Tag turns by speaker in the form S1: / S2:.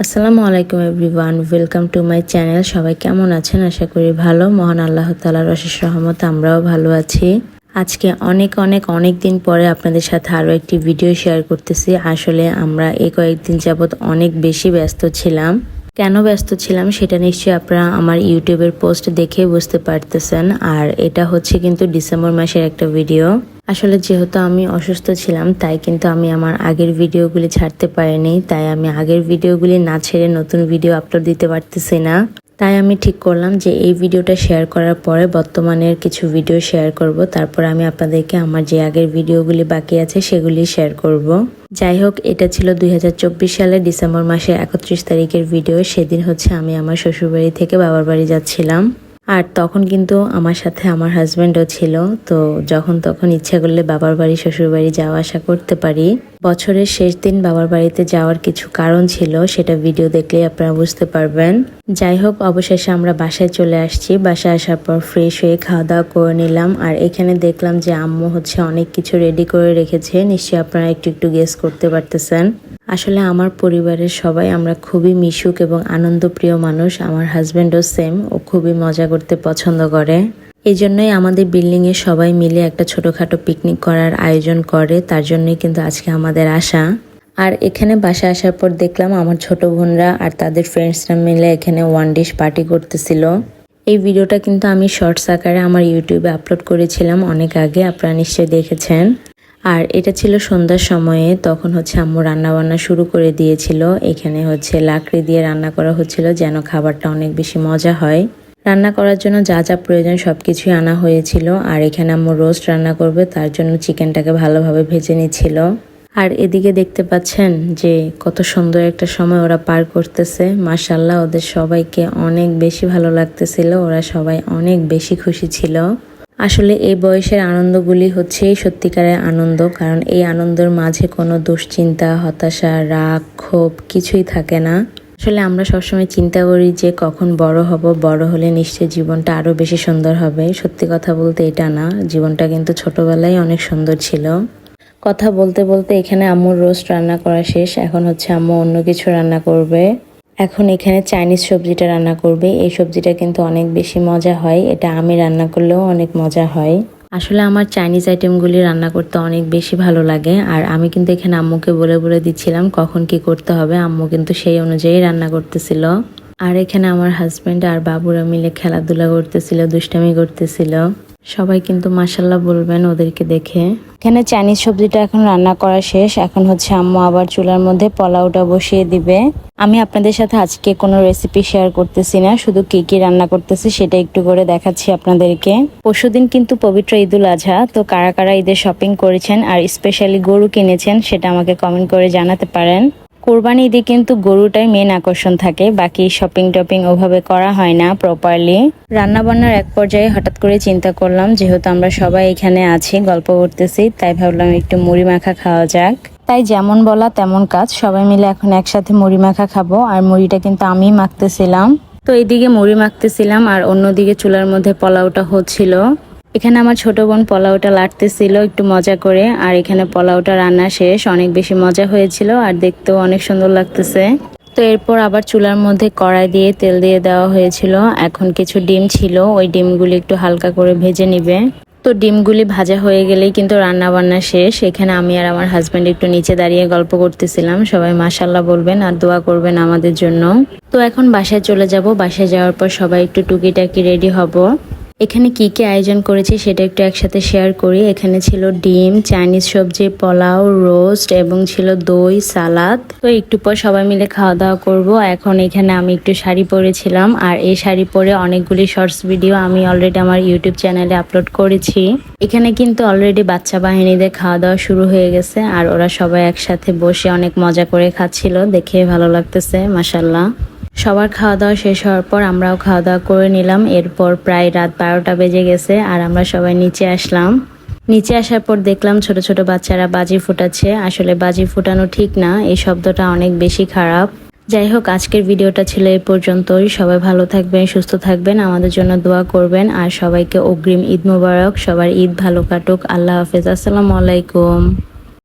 S1: আসসালামু আলাইকুম everyone, welcome to my channel. সবাই কেমন আছেন? আশা করি ভালো। মহান আল্লাহ তাআলার অশেষ রহমত আমরাও ভালো আছি। আজকে অনেক দিন পরে আপনাদের সাথে আরও একটি ভিডিও শেয়ার করতেছি। আসলে আমরা এই কয়েকদিন যাবৎ অনেক বেশি ব্যস্ত ছিলাম। কেন ব্যস্ত ছিলাম সেটা নিশ্চয়ই আপনারা আমার ইউটিউবের পোস্ট দেখে বুঝতে পারতেছেন। আর এটা হচ্ছে কিন্তু ডিসেম্বর মাসের একটা ভিডিও। আসলে যেহেতু আমি অসুস্থ ছিলাম তাই কিন্তু আমি আমার আগের ভিডিওগুলি ছাড়তে পারিনি। তাই আমি আগের ভিডিওগুলি না ছেড়ে নতুন ভিডিও আপলোড দিতে পারতেছি না। তাই আমি ঠিক করলাম যে এই ভিডিওটা শেয়ার করার পরে বর্তমানের কিছু ভিডিও শেয়ার করব। তারপর আমি আপনাদেরকে আমার যে আগের ভিডিওগুলি বাকি আছে সেগুলি শেয়ার করব। যাই হোক, এটা ছিল 2024 সালের ডিসেম্বর মাসের 31 তারিখের ভিডিও। সেদিন হচ্ছে আমি আমার শ্বশুরবাড়ি থেকে বাবার বাড়ি যাচ্ছিলাম। আর তখন কিন্তু আমার সাথে আমার হাজব্যান্ডও ছিল। তো যখন তখন ইচ্ছা করলে বাবার বাড়ি শ্বশুর বাড়ি যাওয়া আসা করতে পারি। বছরের শেষ দিন বাবার বাড়িতে যাওয়ার কিছু কারণ ছিল, সেটা ভিডিও দেখলে আপনারা বুঝতে পারবেন। যাই হোক, অবশেষে আমরা বাসায় চলে আসছি। বাসায় আসার পর ফ্রেশ হয়ে খাওয়া দাওয়া করে নিলাম। আর এখানে দেখলাম যে আম্মু হচ্ছে অনেক কিছু রেডি করে রেখেছে। নিশ্চয়ই আপনারা একটু গেস করতে পারতেছেন। আসলে আমার পরিবারের সবাই আমরা খুবই মিশুক এবং আনন্দপ্রিয় মানুষ। আমার হাজব্যান্ডও সেম, ও খুবই মজা করতে পছন্দ করে। এই জন্যই আমাদের বিল্ডিংয়ে সবাই মিলে একটা ছোটোখাটো পিকনিক করার আয়োজন করে। তার জন্যই কিন্তু আজকে আমাদের আসা। আর এখানে বাসা আসার পর দেখলাম আমার ছোট বোনরা আর তাদের ফ্রেন্ডসরা মিলে এখানে ওয়ান ডিশ পার্টি করতেছিল। এই ভিডিওটা কিন্তু আমি শর্টস আকারে আমার ইউটিউবে আপলোড করেছিলাম অনেক আগে, আপনারা নিশ্চয়ই দেখেছেন। আর এটা ছিল সন্ধ্যার সময়ে। তখন হচ্ছে আম্মু রান্না বান্না শুরু করে দিয়েছিল। এখানে হচ্ছে লাকড়ি দিয়ে রান্না করা হচ্ছিল যেন খাবারটা অনেক বেশি মজা হয়। রান্না করার জন্য যা যা প্রয়োজন সবকিছুই আনা হয়েছিল। আর এখানে আম্মু রোস্ট রান্না করবে, তার জন্য চিকেনটাকে ভালোভাবে ভেজে নিচ্ছিল। আর এদিকে দেখতে পাচ্ছেন যে কত সুন্দর একটা সময় ওরা পার করতেছে। মাশাআল্লাহ, ওদের সবাইকে অনেক বেশি ভালো লাগতেছিল। ওরা সবাই অনেক বেশি খুশি ছিল। আসলে এই বয়সের আনন্দগুলি হচ্ছে সত্যিকারের আনন্দ, কারণ এই আনন্দের মাঝে কোনো দুশ্চিন্তা, হতাশা, রাগ, ক্ষোভ কিছুই থাকে না। আসলে আমরা সবসময় চিন্তা করি যে কখন বড় হব, বড় হলে নিশ্চয়ই জীবনটা আরো বেশি সুন্দর হবে। সত্যি কথা বলতে এটা না, জীবনটা কিন্তু ছোটবেলায় অনেক সুন্দর ছিল। কথা বলতে বলতে এখানে আম্মুর রোস্ট রান্না করা শেষ। এখন হচ্ছে আম্মু অন্য কিছু রান্না করবে। এখন এখানে চাইনিজ সবজিটা রান্না করবে। এই সবজিটা কিন্তু অনেক বেশি মজা হয়। এটা আমি রান্না করলেও অনেক মজা হয়। আসলে আমার চাইনিজ আইটেমগুলি রান্না করতে অনেক বেশি ভালো লাগে। আর আমি কিন্তু এখানে আম্মুকে বলে দিচ্ছিলাম কখন কি করতে হবে। আম্মু কিন্তু সেই অনুযায়ী রান্না করতেছিল। আর এখানে আমার হাজব্যান্ড আর বাবুরা মিলে খেলাধুলা করতেছিল, দুষ্টামি করতেছিল। সবাই কিন্তু মাশাআল্লাহ বলবেন ওদেরকে দেখে। এখানে চাইনিজ সবজিটা এখন রান্না করা শেষ। এখন হচ্ছে আম্মু আবার চুলার মধ্যে পোলাওটা বসিয়ে দিবে। আমি আপনাদের সাথে আজকে কোনো রেসিপি শেয়ার করতেছি না, শুধু কি রান্না করতেছি সেটা একটু করে দেখাচ্ছি আপনাদেরকে। পরশুদিন কিন্তু পবিত্র ঈদুল আজহা। তো কারা কারা ঈদের শপিং করেছেন আর স্পেশালি গরু কিনেছেন সেটা আমাকে কমেন্ট করে জানাতে পারেন। কোরবানি ঈদে কিন্তু গরুটাই মেন আকর্ষণ থাকে, বাকি শপিং টপিং ওভাবে করা হয় না প্রপারলি। রান্নাবান্নার এক পর্যায়ে হঠাৎ করে চিন্তা করলাম, যেহেতু আমরা সবাই এখানে আছি গল্প করতেছি, তাই ভাবলাম একটু মুড়ি মাখা খাওয়া যাক। তাই যেমন বলা তেমন কাজ, সবাই মিলে এখন একসাথে মুড়ি মাখা খাবো। আর মুড়িটা কিন্তু আমি মাখতেছিলাম। তো এইদিকে মুড়ি মাখতেছিলাম আর অন্যদিকে চুলার মধ্যে পোলাওটা হচ্ছিল। এখানে আমার ছোট বোন পোলাওটা লাটতেছিল একটু মজা করে। আর এখানে পোলাওটা রান্না শেষ, অনেক বেশি মজা হয়েছিল আর দেখতেও অনেক সুন্দর লাগতেছে। তো এরপর আবার চুলার মধ্যে কড়াই দিয়ে তেল দিয়ে দেওয়া হয়েছিল। এখন কিছু ডিম ছিল, ওই ডিমগুলি একটু হালকা করে ভেজে নিবে। তো ডিমগুলি ভাজা হয়ে গেলেই কিন্তু রান্না বান্না শেষ। এখানে আমি আর আমার হাজব্যান্ড একটু নিচে দাঁড়িয়ে গল্প করতেছিলাম। সবাই মাশাআল্লাহ বলবেন আর দোয়া করবেন আমাদের জন্য। তো এখন বাসায় চলে যাব। বাসায় যাওয়ার পর সবাই একটু টুকিটাকি রেডি হব। এখানে কি আয়োজন করেছি সেটা একটু একসাথে শেয়ার করি। এখানে ছিল ডিম, চাইনিজ সবজি, পোলাও, রোস্ট এবং ছিল দই, সালাদ। তো একটু পর সবাই মিলে খাওয়া দাওয়া করব। এখন এখানে আমি একটু শাড়ি পরেছিলাম আর এই শাড়ি পরে অনেকগুলি শর্টস ভিডিও আমি অলরেডি আমার ইউটিউব চ্যানেলে আপলোড করেছি। এখানে কিন্তু অলরেডি বাচ্চা বাহিনীদের খাওয়া দাওয়া শুরু হয়ে গেছে আর ওরা সবাই একসাথে বসে অনেক মজা করে খাচ্ছিল, দেখে ভালো লাগতেছে মাশাআল্লাহ। সবার খাওয়া দাওয়া শেষ হওয়ার পর আমরাও খাওয়া দাওয়া করে নিলাম। এরপর প্রায় রাত 12টা বেজে গেছে আর আমরা সবাই নিচে আসলাম। নিচে আসার পর দেখলাম ছোট ছোট বাচ্চারা বাজি ফুটাচ্ছে। আসলে বাজি ফুটানো ঠিক না, এই শব্দটা অনেক বেশি খারাপ। যাই হোক, আজকের ভিডিওটা ছিল এই পর্যন্তই। সবাই ভালো থাকবেন, সুস্থ থাকবেন, আমাদের জন্য দোয়া করবেন। আর সবাইকে অগ্রিম ঈদ মোবারক। সবার ঈদ ভালো কাটুক। আল্লাহ হাফেজ। আসসালামু আলাইকুম।